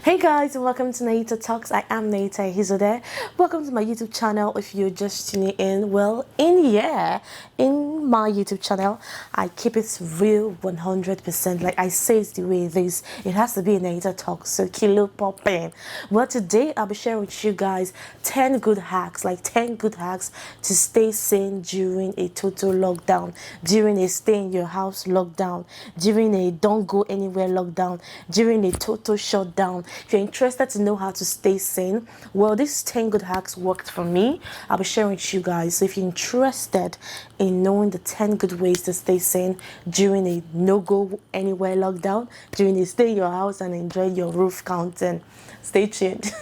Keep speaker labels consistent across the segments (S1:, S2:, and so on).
S1: Hey guys, and welcome to Nehita Talks. I am Nehita Hizode. Welcome to my YouTube channel. If you're just tuning in, well, in my YouTube channel, I keep it real 100%. Like I say, it's the way it is. It has to be Nehita Talks. So kilo popping. Well, today I'll be sharing with you guys 10 good hacks, like 10 good hacks to stay sane during a total lockdown, during a stay in your house lockdown, during a don't go anywhere lockdown, during a total shutdown. If you're interested to know how to stay sane, well, these 10 good hacks worked for me. I'll be sharing with you guys. So if you're interested in knowing the 10 good ways to stay sane during a no-go anywhere lockdown, during a stay in your house and enjoy your roof counting, stay tuned.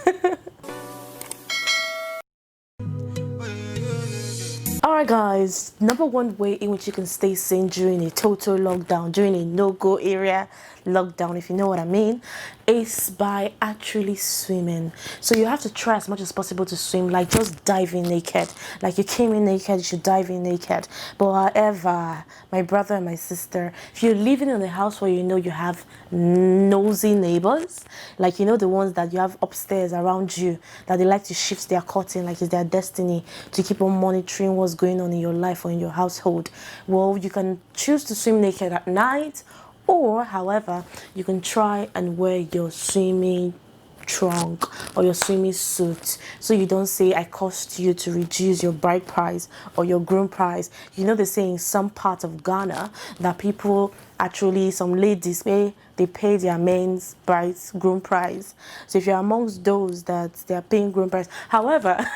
S1: Alright guys, number one way in which you can stay sane during a total lockdown, during a no-go area lockdown, if you know what I mean, is by actually swimming. So you have to try as much as possible to swim, like just dive in naked. Like you came in naked, you should dive in naked. But however, my brother and my sister, if you're living in a house where you know you have nosy neighbors, like you know the ones that you have upstairs around you, that they like to shift their curtain like it's their destiny to keep on monitoring what's going on in your life or in your household, well, you can choose to swim naked at night, or however, you can try and wear your swimming trunk or your swimming suit, so you don't say I cost you to reduce your bride price or your groom price. You know, they say in some parts of Ghana that people actually, some ladies they pay their men's bride's groom price. So if you're amongst those that they are paying groom price, however,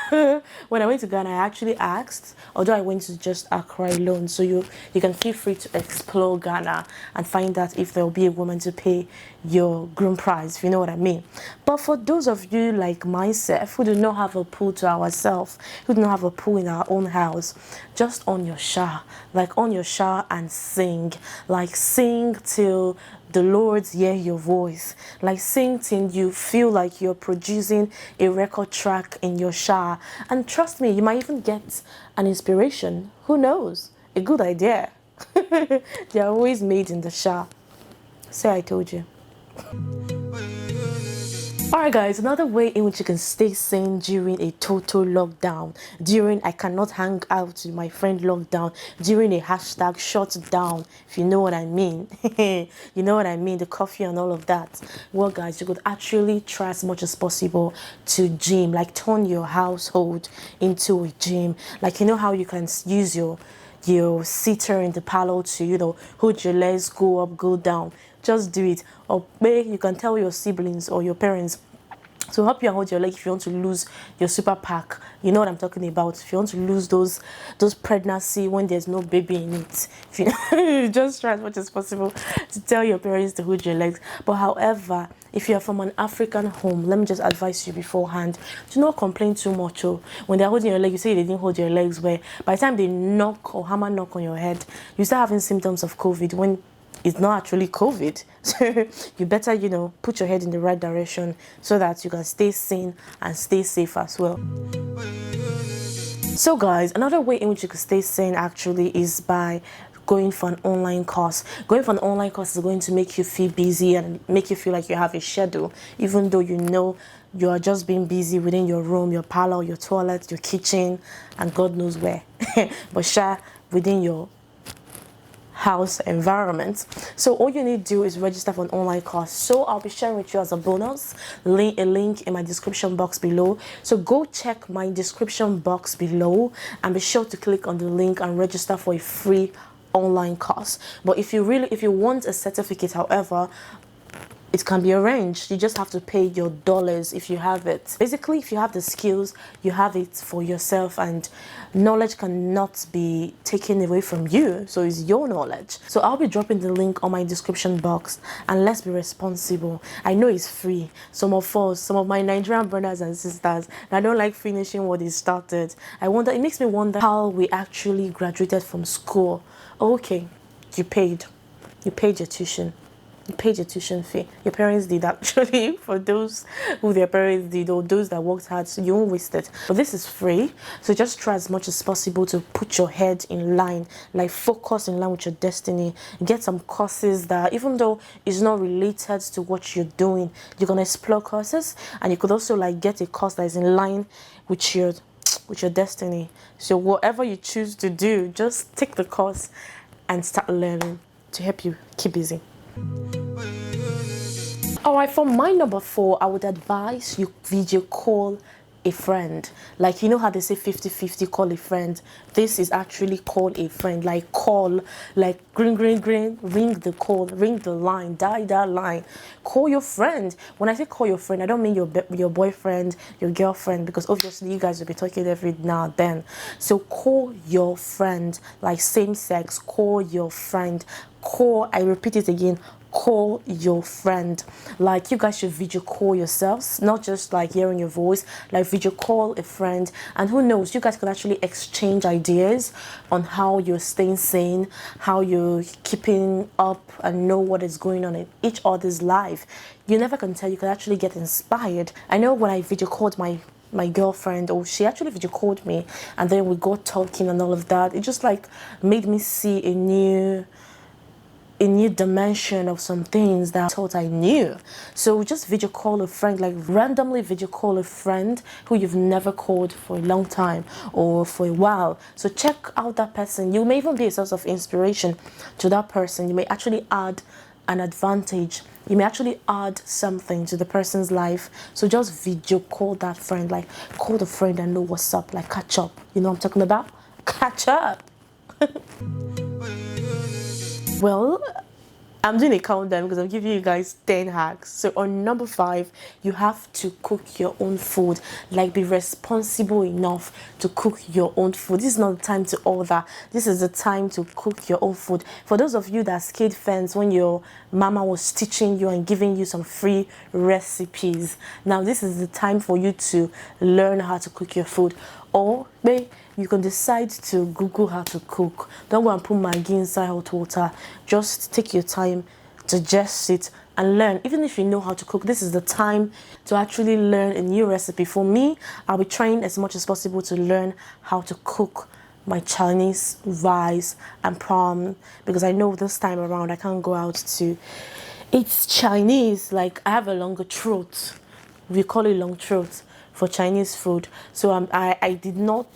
S1: when I went to Ghana, I actually asked, although I went to just Accra alone, so you can feel free to explore Ghana and find out if there will be a woman to pay your groom price, if you know what I mean. But for those of you like myself who do not have a pool to ourselves, who do not have a pool in our own house, just on your shower, like on your shower and sing, like sing till the Lord's hear your voice, like sing till you feel like you're producing a record track in your shower. And trust me, you might even get an inspiration. Who knows? A good idea. They're always made in the shower. Say I told you. Alright guys, another way in which you can stay sane during a total lockdown, during I cannot hang out with my friend lockdown, during a hashtag shutdown, if you know what I mean. You know what I mean, the coffee and all of that. Well guys, you could actually try as much as possible to gym, like turn your household into a gym. Like you know how you can use your seater in the parlor to, you know, hold your legs, go up, go down. Just do it. Or maybe you can tell your siblings or your parents to help you hold your leg if you want to lose your super pack. You know what I'm talking about. If you want to lose those pregnancy when there's no baby in it, if you just try as much as possible to tell your parents to hold your legs. But however, if you're from an African home, let me just advise you beforehand, do not complain too much. Oh, when they're holding your leg, you say they didn't hold your legs, where by the time they knock or hammer knock on your head, you start having symptoms of COVID when it's not actually COVID. So you better, you know, put your head in the right direction so that you can stay sane and stay safe as well. So guys, another way in which you can stay sane actually is by going for an online course. Going for an online course is going to make you feel busy and make you feel like you have a schedule, even though you know you are just being busy within your room, your parlor, your toilet, your kitchen, and God knows where. But share within your house environment. So all you need to do is register for an online course. So I'll be sharing with you as a bonus a link in my description box below. So go check my description box below and be sure to click on the link and register for a free online course. But if you want a certificate, however, it can be arranged. You just have to pay your dollars if you have it. Basically, if you have the skills, you have it for yourself, and knowledge cannot be taken away from you. So it's your knowledge. So I'll be dropping the link on my description box, and let's be responsible. I know it's free. Some of my Nigerian brothers and sisters, I don't like finishing what they started. It makes me wonder how we actually graduated from school. Okay, you paid your tuition. You paid your tuition fee. Your parents did actually, for those who their parents did or those that worked hard, so you won't waste it. But this is free, so just try as much as possible to put your head in line, like focus in line with your destiny. Get some courses that, even though it's not related to what you're doing, you're gonna explore courses, and you could also like get a course that is in line with your destiny. So whatever you choose to do, just take the course and start learning to help you keep busy. Alright, for my number 4, I would advise you video call a friend. Like, you know how they say 50-50, call a friend? This is actually call a friend. Like, call, like ring, ring the call, ring the line, dial that line. Call your friend. When I say call your friend, I don't mean your boyfriend, your girlfriend, because obviously you guys will be talking every now and then. So call your friend, like same sex, call your friend. Call, I repeat it again, call your friend. Like, you guys should video call yourselves, not just like hearing your voice. Like, video call a friend, and who knows, you guys can actually exchange ideas on how you're staying sane, how you're keeping up, and know what is going on in each other's life. You never can tell. You can actually get inspired. I know when I video called my girlfriend, or she actually video called me, and then we got talking and all of that, it just like made me see a new dimension of some things that I thought I knew. So just video call a friend, like randomly video call a friend who you've never called for a long time or for a while. So check out that person. You may even be a source of inspiration to that person. You may actually add an advantage. You may actually add something to the person's life. So just video call that friend, like call the friend and know what's up, like catch up. You know what I'm talking about? Catch up. Well, I'm doing a countdown because I'm giving you guys 10 hacks. So on number 5, you have to cook your own food. Like, be responsible enough to cook your own food. This is not the time to order. This is the time to cook your own food. For those of you that skate fence when your mama was teaching you and giving you some free recipes, now this is the time for you to learn how to cook your food. Or you can decide to Google how to cook. Don't go and put Maggi inside hot water. Just take your time, digest it, and learn. Even if you know how to cook, this is the time to actually learn a new recipe. For me, I'll be trying as much as possible to learn how to cook my Chinese rice and prawn, because I know this time around I can't go out to eat Chinese. Like, I have a longer throat. We call it long throat for Chinese food. So I did not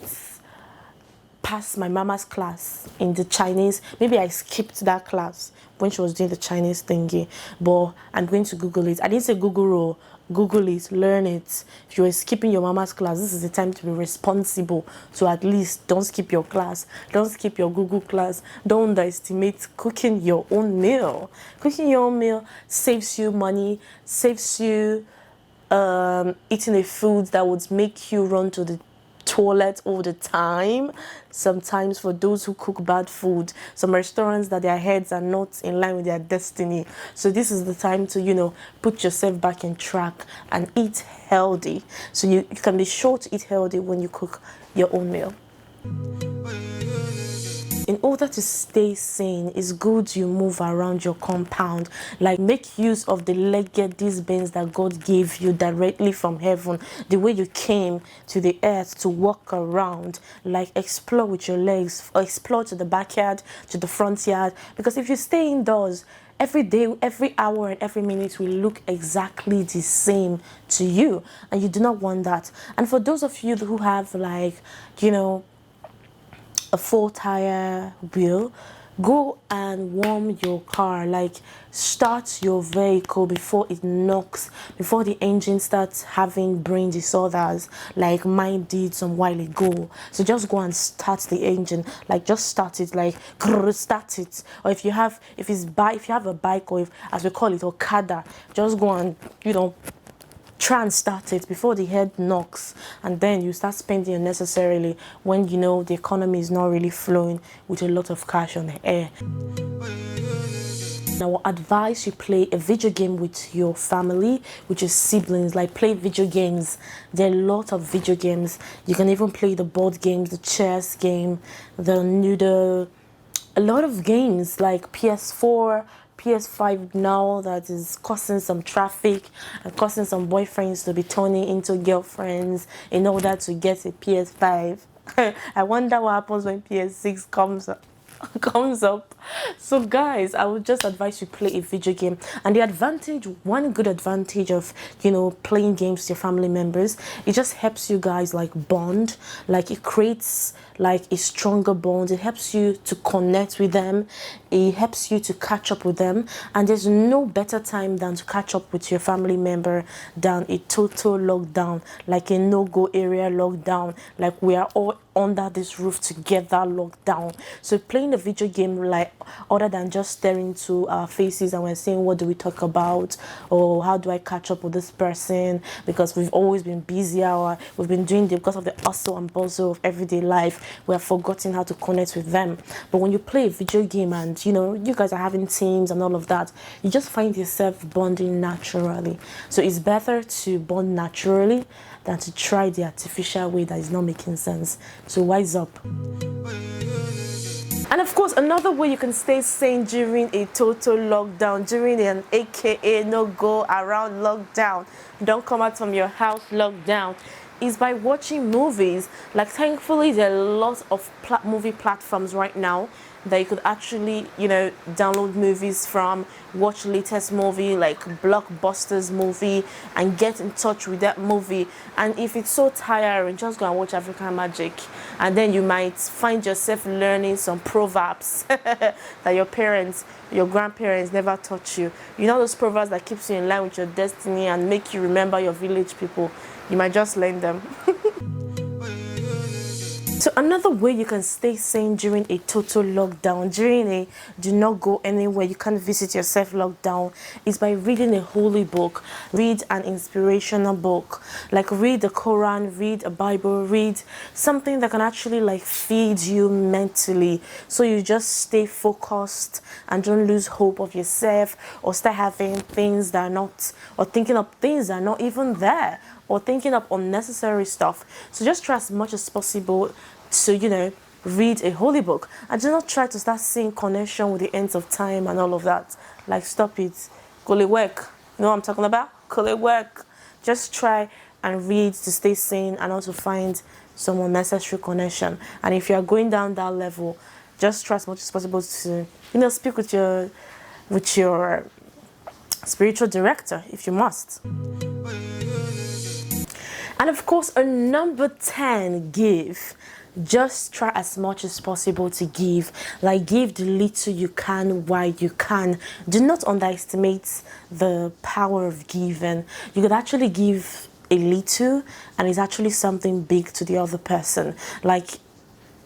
S1: pass my mama's class in the Chinese. Maybe I skipped that class when she was doing the Chinese thingy, but I'm going to Google it. I didn't say Google it, learn it. If you were skipping your mama's class, this is the time to be responsible. So at least don't skip your class, don't skip your Google class. Don't underestimate cooking your own meal. Cooking your own meal saves you money, saves you eating a food that would make you run to the toilet all the time. Sometimes for those who cook bad food, some restaurants that their heads are not in line with their destiny. So this is the time to, put yourself back in track and eat healthy. So you can be sure to eat healthy when you cook your own meal. In order to stay sane, it's good you move around your compound. Like, make use of the these beings that God gave you directly from heaven. The way you came to the earth to walk around, like explore with your legs, explore to the backyard, to the front yard. Because if you stay indoors, every day, every hour, and every minute will look exactly the same to you, and you do not want that. And for those of you who have, like, a 4-tire wheel, go and warm your car. Like, start your vehicle before it knocks, before the engine starts having brain disorders like mine did some while ago. So just go and start the engine. Like, just start it, like start it. Or if you have a bike, or as we call it, Okada, just go and try and start it before the head knocks, and then you start spending unnecessarily when the economy is not really flowing with a lot of cash on the air. I will advise you play a video game with your family, with your siblings. Like, play video games. There are a lot of video games. You can even play the board games, the chess game, the noodle, a lot of games like PS4, PS5 now that is causing some traffic and causing some boyfriends to be turning into girlfriends in order to get a PS5. I wonder what happens when PS6 comes up. Comes up. So guys, I would just advise you play a video game. And the advantage, one good advantage of, you know, playing games with your family members, it just helps you guys like bond. Like it creates like a stronger bond. It helps you to connect with them. It helps you to catch up with them. And there's no better time than to catch up with your family member than a total lockdown, like a no-go area lockdown, like we are all under this roof together lockdown. So playing a video game, like other than just staring into our faces and we're saying what do we talk about, or how do I catch up with this person, because we've always been busy, or we've been doing it because of the hustle and bustle of everyday life, we have forgotten how to connect with them. But when you play a video game and you know you guys are having teams and all of that, you just find yourself bonding naturally. So it's better to bond naturally than to try the artificial way that is not making sense. So wise up. And of course, another way you can stay sane during a total lockdown, during an AKA no go around lockdown, don't come out from your house lockdown, is by watching movies. Like thankfully there are lots of movie platforms right now that you could actually, you know, download movies from, watch latest movie like blockbusters movie and get in touch with that movie. And if it's so tiring, just go and watch African Magic, and then you might find yourself learning some proverbs that your parents, your grandparents never taught you. You know those proverbs that keeps you in line with your destiny and make you remember your village people. You might just learn them. So another way you can stay sane during a total lockdown, during a do not go anywhere, you can't visit yourself lockdown, is by reading a holy book. Read an inspirational book, like read the Quran, read a Bible, read something that can actually like feed you mentally, so you just stay focused and don't lose hope of yourself, or start having things that are not, or thinking of things that are not even there, or thinking of unnecessary stuff. So just try as much as possible to, you know, read a holy book, and do not try to start seeing connection with the ends of time and all of that. Like stop it. Go work. You know what I'm talking about? Go work. Just try and read to stay sane and also find some unnecessary connection. And if you are going down that level, just try as much as possible to, you know, speak with your spiritual director if you must. And of course, a number 10, give. Just try as much as possible to give. Like give the little you can while you can. Do not underestimate the power of giving. You could actually give a little and it's actually something big to the other person. Like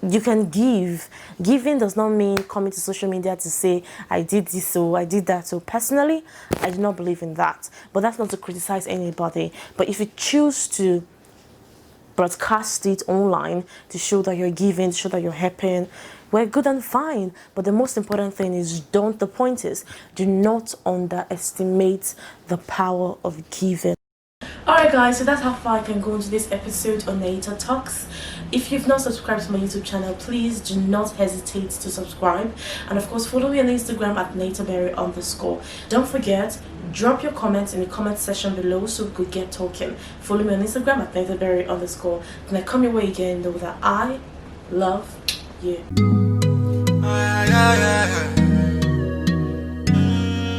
S1: you can give. Giving does not mean coming to social media to say I did this so I did that. So personally, I do not believe in that. But that's not to criticize anybody. But if you choose to broadcast it online to show that you're giving, to show that you're helping, we're good and fine. But the most important thing is the point is, do not underestimate the power of giving. Alright guys, so that's how far I can go into this episode on Nehita Talks. If you've not subscribed to my YouTube channel, please do not hesitate to subscribe. And of course, follow me on Instagram at NehitaBerry_. Don't forget, drop your comments in the comment section below so we could get talking. Follow me on Instagram at NehitaBerry_. When I come your way again, know that I love you.